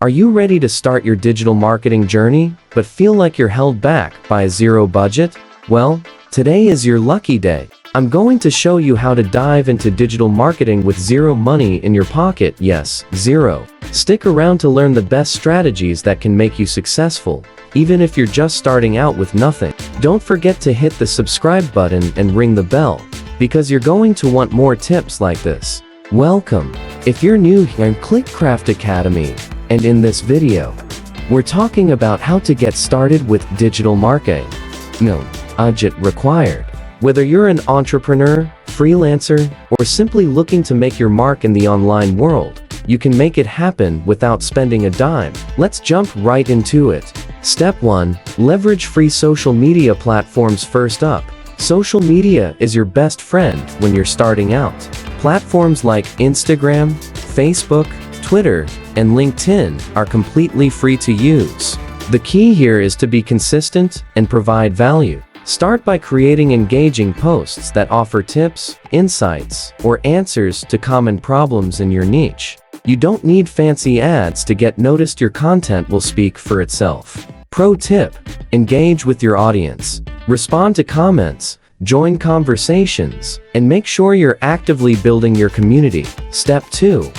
Are you ready to start your digital marketing journey, but feel like you're held back by a zero budget? Well, today is your lucky day. I'm going to show you how to dive into digital marketing with zero money in your pocket. Yes, zero. Stick around to learn the best strategies that can make you successful, even if you're just starting out with nothing. Don't forget to hit the subscribe button and ring the bell, because you're going to want more tips like this. Welcome. If you're new here in ClickCraft Academy, and in this video, we're talking about how to get started with digital marketing. No budget required. Whether you're an entrepreneur, freelancer, or simply looking to make your mark in the online world, you can make it happen without spending a dime. Let's jump right into it. Step 1. Leverage free social media platforms. First up, social media is your best friend when you're starting out. Platforms like Instagram, Facebook, Twitter, and LinkedIn are completely free to use. The key here is to be consistent and provide value. Start by creating engaging posts that offer tips, insights, or answers to common problems in your niche. You don't need fancy ads to get noticed. Your content will speak for itself. Pro tip: engage with your audience. Respond to comments, join conversations, and make sure you're actively building your community. Step 2.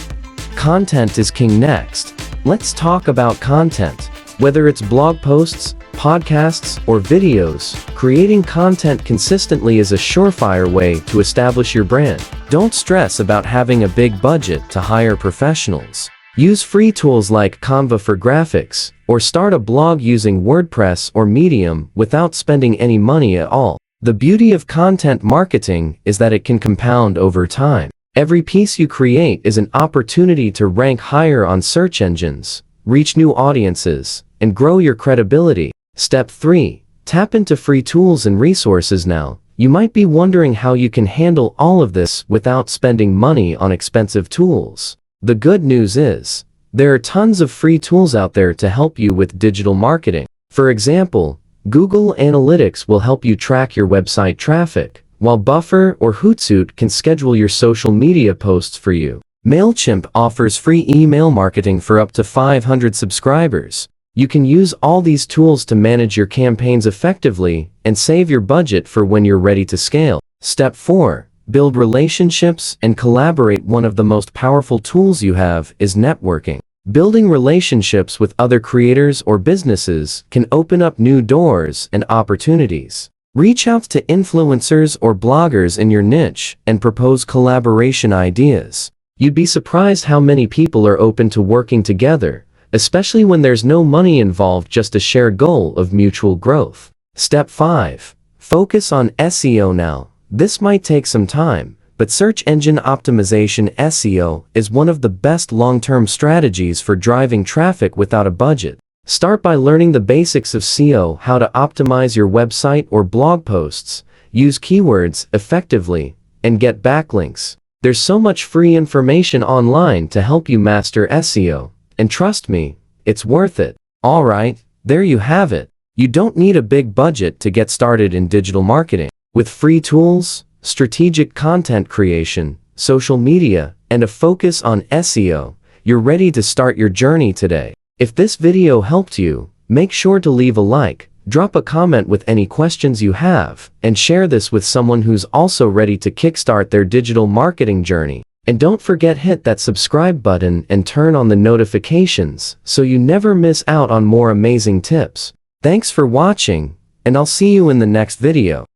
Content is king. Next, let's talk about content. Whether it's blog posts, podcasts, or videos, creating content consistently is a surefire way to establish your brand. Don't stress about having a big budget to hire professionals. Use free tools like Canva for graphics, or start a blog using WordPress or Medium without spending any money at all. The beauty of content marketing is that it can compound over time. Every piece you create is an opportunity to rank higher on search engines, reach new audiences, and grow your credibility. Step 3. Tap into free tools and resources. Now, you might be wondering how you can handle all of this without spending money on expensive tools. The good news is, there are tons of free tools out there to help you with digital marketing. For example, Google Analytics will help you track your website traffic, while Buffer or Hootsuite can schedule your social media posts for you. MailChimp offers free email marketing for up to 500 subscribers. You can use all these tools to manage your campaigns effectively and save your budget for when you're ready to scale. Step 4. Build relationships and collaborate. One of the most powerful tools you have is networking. Building relationships with other creators or businesses can open up new doors and opportunities. Reach out to influencers or bloggers in your niche and propose collaboration ideas. You'd be surprised how many people are open to working together, especially when there's no money involved, just a shared goal of mutual growth. Step 5. Focus on SEO. Now, this might take some time, but search engine optimization (SEO) is one of the best long-term strategies for driving traffic without a budget. Start by learning the basics of SEO, how to optimize your website or blog posts, use keywords effectively, and get backlinks. There's so much free information online to help you master SEO, and trust me, it's worth it. Alright, there you have it. You don't need a big budget to get started in digital marketing. With free tools, strategic content creation, social media, and a focus on SEO, you're ready to start your journey today. If this video helped you, make sure to leave a like, drop a comment with any questions you have, and share this with someone who's also ready to kickstart their digital marketing journey. And don't forget, hit that subscribe button and turn on the notifications so you never miss out on more amazing tips. Thanks for watching, and I'll see you in the next video.